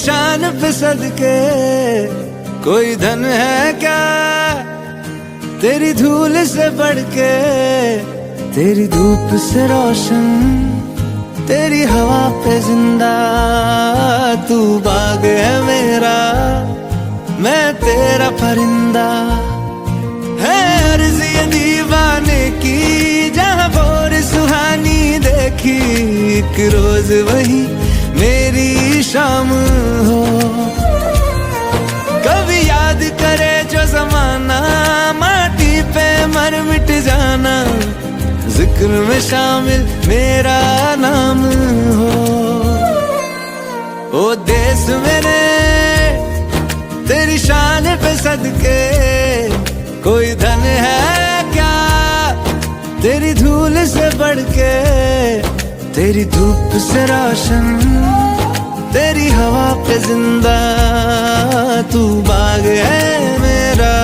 शान पे सदके कोई धन है क्या, तेरी धूल से बढ़ के, तेरी धूप से रोशन, तेरी हवा पे जिंदा। तू बाग है मेरा, मैं तेरा परिंदा। है अर्ज़ ये दीवाने की, जहाँ भोर सुहानी देखी, एक रोज वही मेरी शाम हो। कभी याद करे जो जमाना, माटी पे मर मिट जाना, जिक्र में शामिल मेरा नाम हो। ओ देश मेरे तेरी शान पे सदके कोई धन है क्या, तेरी धूल से बढ़ के, तेरी धूप से रोशन, तेरी हवा पे जिंदा। तू बाग है मेरा,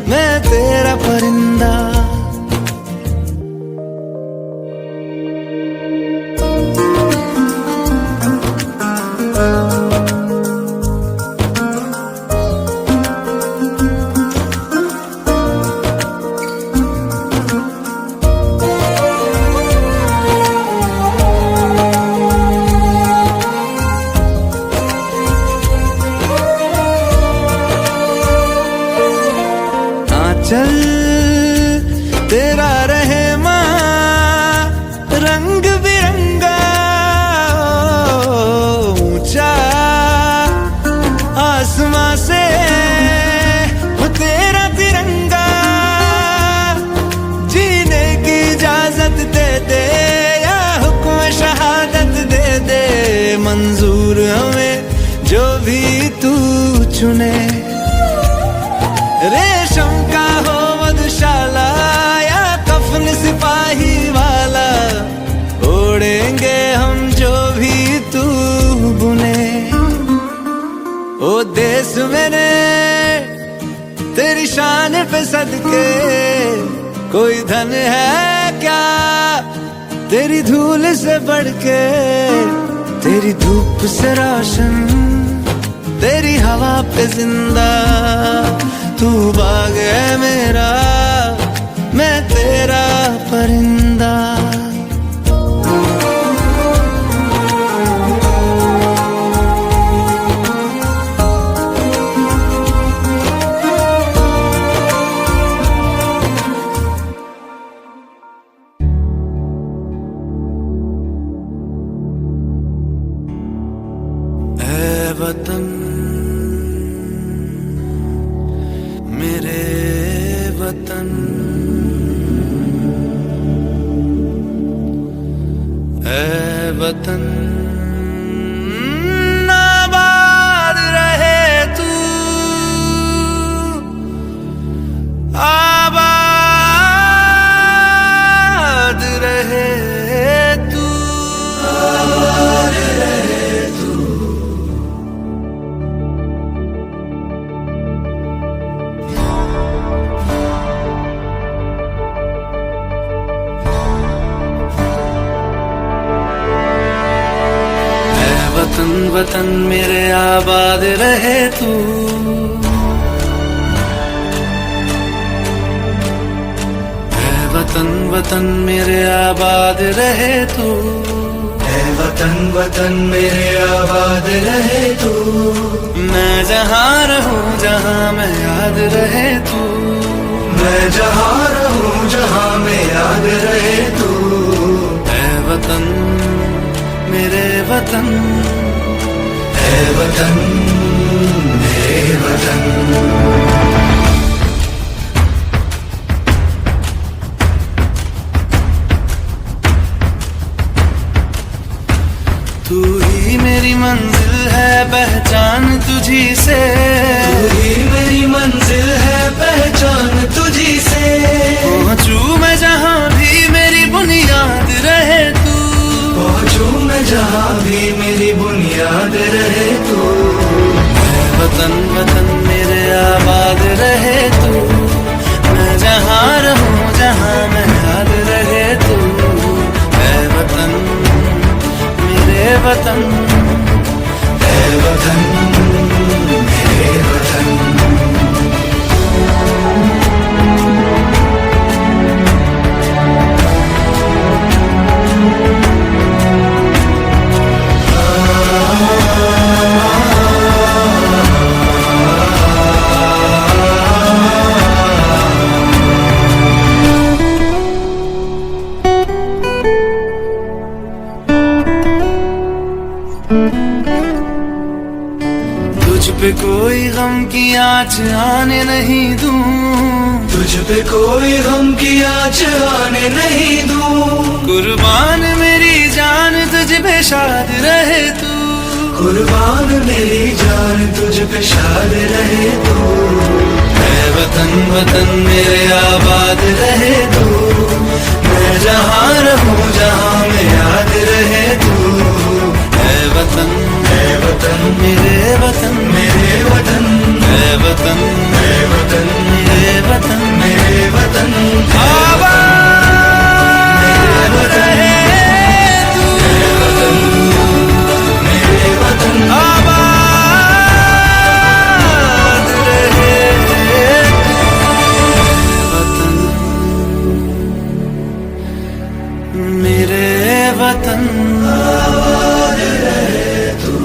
मैं तेरा परिंदा। चल तेरा रहे माँ रंग बिरंगा, ऊंचा आसमां से वो तेरा तिरंगा। जीने की इजाजत दे दे या हुक्म शहादत दे दे, मंजूर हमें जो भी तू चुने। रेशम का हो मधुशाला या कफन सिपाही वाला, ओढ़ेंगे हम जो भी तू बुने। ओ देश मेरे तेरी शान पे सदके कोई धन है क्या, तेरी धूल से बढ़ के, तेरी धूप से रोशन, तेरी हवा पे जिंदा। तू बाग है मेरा, मैं तेरा परिंदा। ऐ वतन मेरे वतन, ऐ वतन आबाद रहे तू, आबाद रहे तू, आबाद रहे तू। वतन वतन मेरे आबाद रहे तू, ऐ वतन वतन मेरे आबाद रहे तू, ऐ वतन वतन मेरे आबाद रहे तू। मैं जहाँ रहूं जहाँ मैं याद रहे तू, मैं जहाँ रहूं जहाँ मैं याद रहे तू। ऐ वतन मेरे वतन, ऐ वतन मेरे वतन। तू ही मेरी मंजिल है, पहचान तुझी से, तू ही मेरी मंजिल है, पहचान तुझी से। पहुंचूं मैं जहाँ भी मेरी बुनियाद रहे तू, पहुंचूं मैं जहाँ भी मेरी बुनियाद रहे तू। ऐ वतन वतन मेरे आबाद रहे तू, मैं जहाँ रहूं जहाँ मैं याद रहे तू। ऐ वतन मेरे वतन, ऐ वतन मेरे वतन। तुझ पे कोई गम की आँच आने नहीं दूं, तुझ पे कोई गम की आँच आने नहीं दूं। कुर्बान मेरी जान तुझ पे शाद रहे तू, कुर्बान मेरी जान तुझ पे शाद रहे तू। है वतन वतन मेरे आबाद रहे तू, मैं जहाँ रहूँ जहाँ में याद रहे तू। है वतन मेरे वतन मेरे वतन। है वतन मेरे वतन मेरे वतन मेरे वतन। आबाद रहे तू, मेरे वतन आबाद रहे तू। वतन मेरे वतन आबाद रहे तू।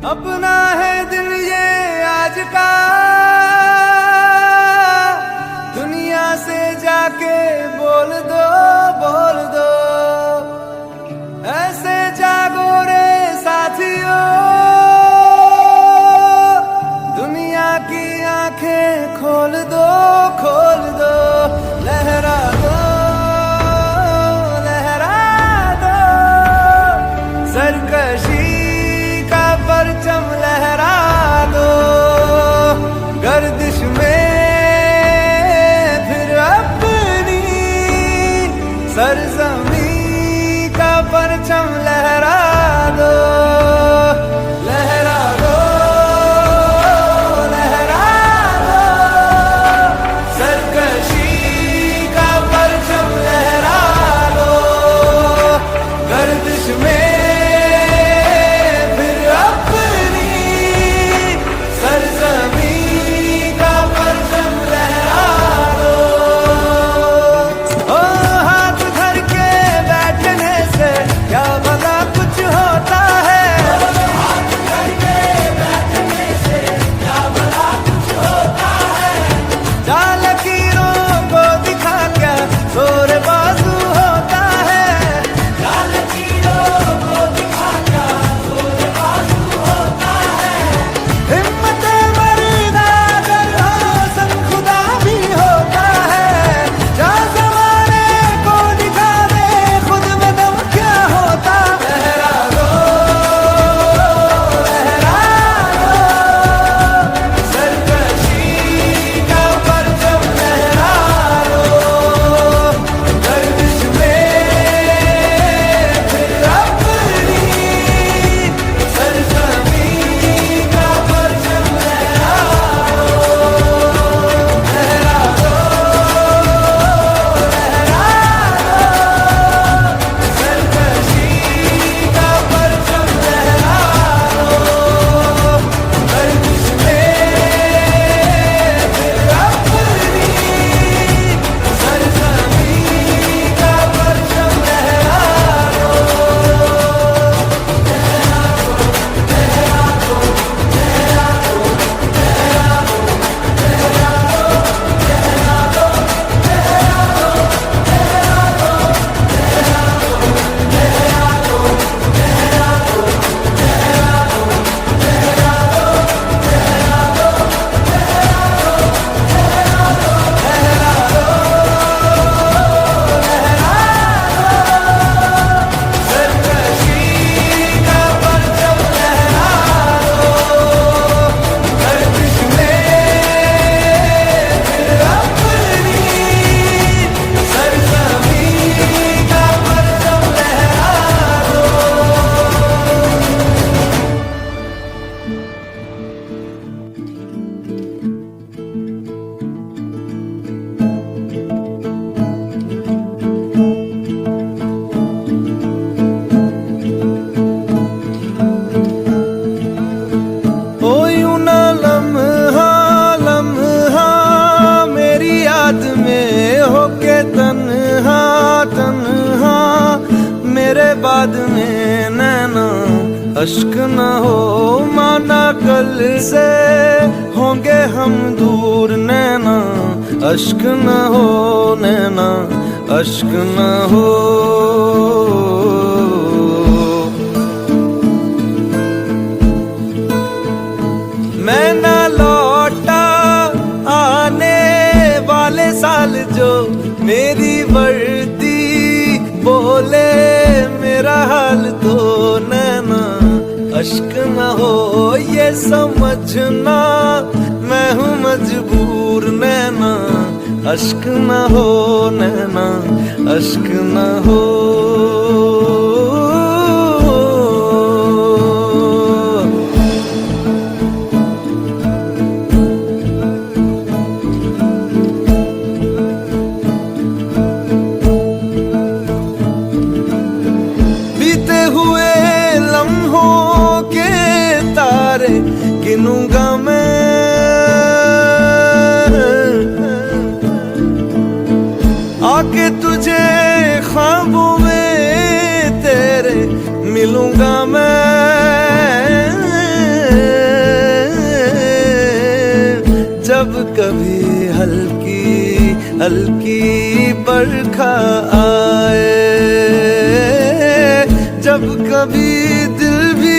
अपना है दिल ये आज का, दुनिया से जाके बोल दो बोल दो। ऐसे जागो रे साथियों, दुनिया की आंखें खोल दो खोल दो। लहरा दो लहरा दो, सरकशी का परचम लहरा दो। गर्दिश में फिर अपनी सरजमी का परचम लहरा दो। लहरा दो लहरा दो, याद में नैना अश्क न हो, माना कल से होंगे हम दूर नैना अश्क न हो, नैना अश्क न हो। मैं ना लौटा आने वाले साल जो मेरी वर्दी बोले मेरा हाल तो नैना अश्क न हो, ये समझना मैं हूँ मजबूर नैना अश्क न हो, नैना अश्क न हो। गिनूंगा मैं आके तुझे ख्वाबों में तेरे मिलूंगा मैं, जब कभी हल्की हल्की बरखा आए, जब कभी दिल भी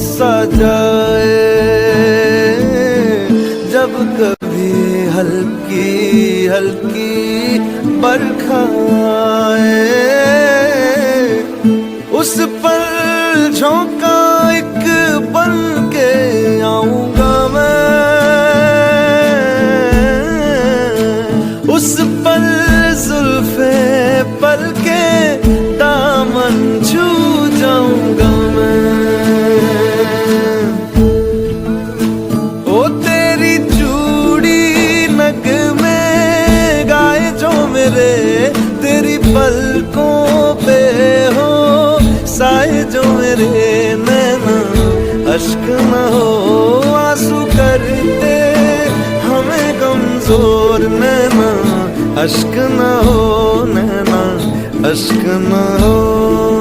सा जाए, जब कभी हल्की हल्की बरखा आए, उस पर झोंका एक बन के आऊंगा मैं, उस पर जुल्फे पल के दामन छू जाऊंगा मैं। तेरी पलकों पे हो साए जो मेरे नैना अश्क न हो, आंसू करते हमें कमजोर नैना अश्क न हो, नैना अश्क न हो।